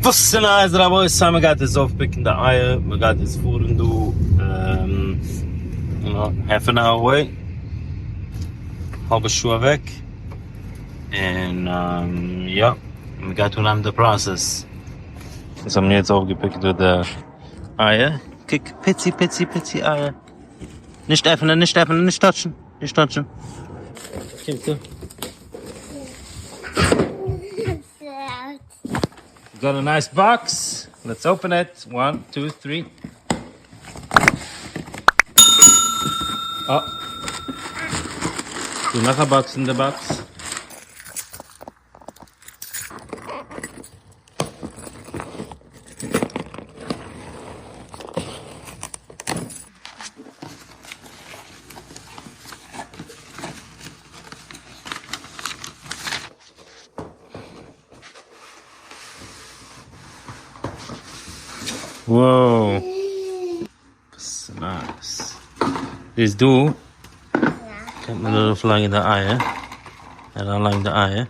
Listen, guys, that boy Sam got this off picking the eye. We got this food and do, half an hour away. Halbe Schuhe weg. And, yeah, we got to learn the process. So I'm jetzt aufgepickt durch die Eier. Kick, פיצי, Eier. Nicht öffnen, nicht touchen. Kick, got a nice box. Let's open it. 1, 2, 3. Oh. Another box in the box. Whoa, that's nice. This do. Kijk maar dat lang in de eieren. En dan lang de eieren.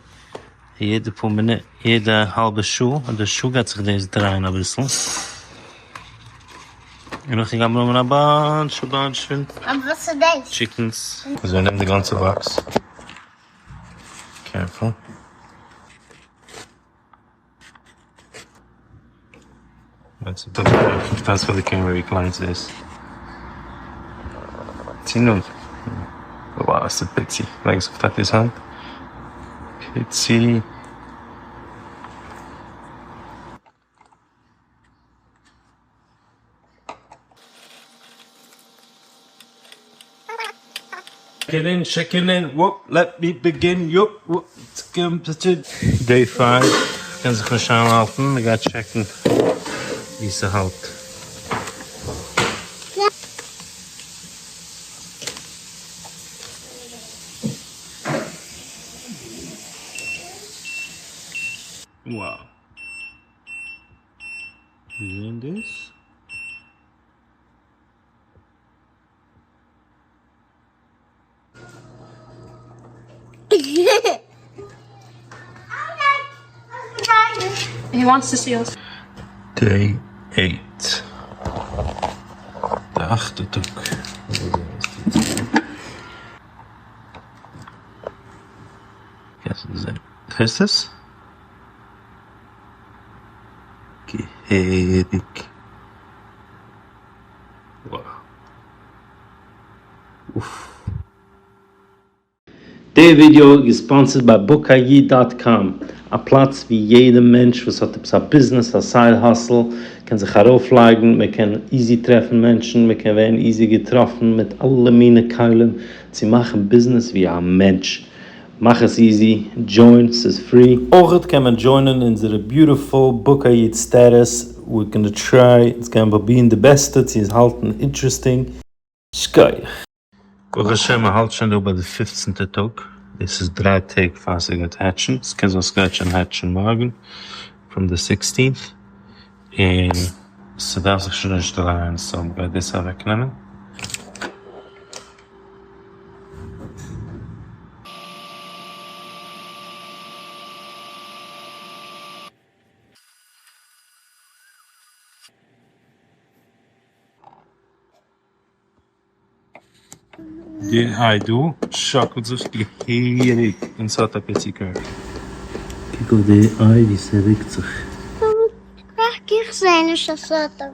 Hier de pomene, hier de halve schoen. En de schoen gaat zich deze draaien een beetje. En dan gaan we naar bunch. En wat is deze? Chickens. Dus we nemen de ganze box. Careful. That's what the camera reclines this. Oh, wow, that's a פיצי. Like, so that is hand. פיצי. Check in. Whoop, let me begin. Yup, whoop. Day 5. Kan zich gaan helpen. We gaan checken. Wie ze houdt. Wow. Isn't this? He wants to see us. Day 8. De achterdoek. Yes, is this? Geherig. Wow. Oof. This video is sponsored by bookayi.com. Ein Platz wie jeder Mensch, was hat ein Business, ein Side-Hustle, kann sich herauflegen, man kann easy treffen Menschen, man kann werden easy getroffen mit allen meinen Keilen. Sie machen Business wie ein Mensch. Mach es easy, join, es ist free. Auch kann man joinen in unsere beautiful Bookayi status. We're gonna try, it's gonna be in the best, sie ist halten interesting. Schei. Baruch Hashem, halt schon über den 15. Tag. This is 3 Tage fast hatchen. Es kann so ein hatchen morgen. From the 16th. Und es darf sich schon nicht rein, so bei dieser wegnehmen. I do. Schockelt sich gehierig in so einer פיצי Curve. Kijk op de ei, die ze regt sich. Ich sehe nicht, dass das so.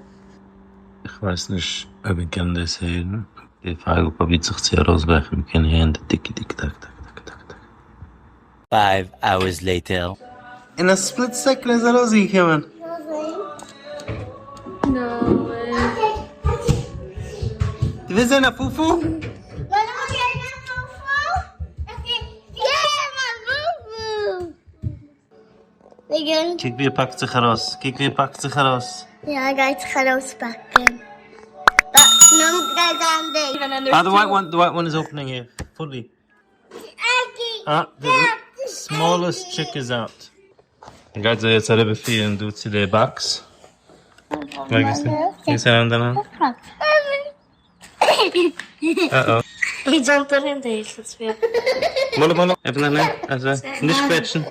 Ich weiß nicht, ob ich kann das hören. Die Frage probiert sich zu herausbrechen. Wir können hören, tick, tak. 5 hours later. In a split second is er rausgekommen. No way. Du willst eine Fufu? Kijk wie pakt zich heraus. Ja, gaat zich herauspacken. The white one is opening here, fully. The smallest chick is out. Guys, jetzt alle befehlen, du zu der Box. Is er aan de hand? Uh-oh. Ich jump in the hills, it's fair. Molo. Even aan hem. Niet kwetsen.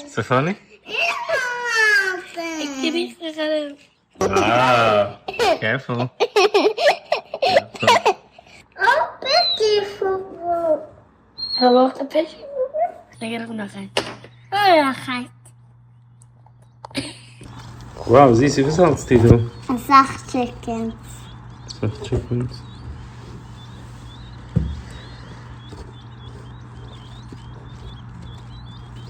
Is dat funny? Gib ich dir gerade. Ah, careful. Oh, petit football. Hallo, de petje. Leg er ook nog een. Oh, ja, gaat. Wow, siehst du, was hältst du? Een zacht chicken. Chickens.